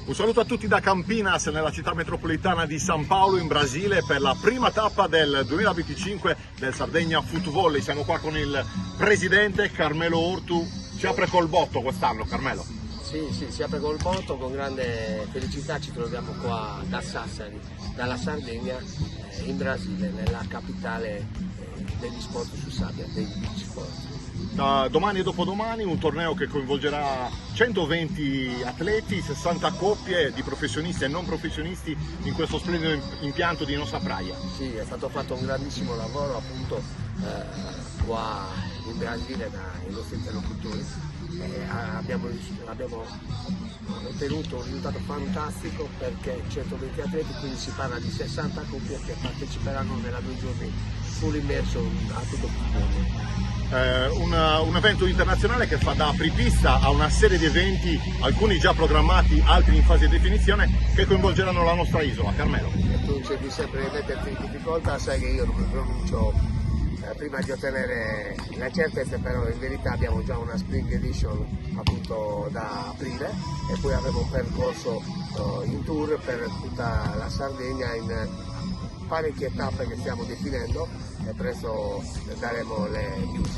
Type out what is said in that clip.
Un saluto a tutti da Campinas, nella città metropolitana di San Paolo in Brasile, per la prima tappa del 2025 del Sardegna Foot Volley. Siamo qua con il presidente Carmelo Ortu. Ci apre col botto quest'anno, Carmelo. Sì, si apre col botto, con grande felicità ci troviamo qua da Sassari, dalla Sardegna, in Brasile, nella capitale degli sport su sabbia, dei beach sport. Domani e dopodomani un torneo che coinvolgerà 120 atleti, 60 coppie di professionisti e non professionisti in questo splendido impianto di Nossa Praia. Sì, è stato fatto un grandissimo lavoro appunto qua in Brasile dai nostri interlocutori. Abbiamo ottenuto un risultato fantastico perché 120 atleti, quindi si parla di 60 coppie che parteciperanno nella 2 giorni full immersion a tutto il mondo. Un evento internazionale che fa da apripista a una serie di eventi, alcuni già programmati, altri in fase di definizione, che coinvolgeranno la nostra isola. Carmelo. Tu cerchi sempre di metterti in difficoltà, sai che io non mi pronuncio prima di ottenere la certezza, però in verità abbiamo già una Spring Edition appunto da aprile e poi avremo un percorso in tour per tutta la Sardegna in parecchie tappe che stiamo definendo e presto daremo le news.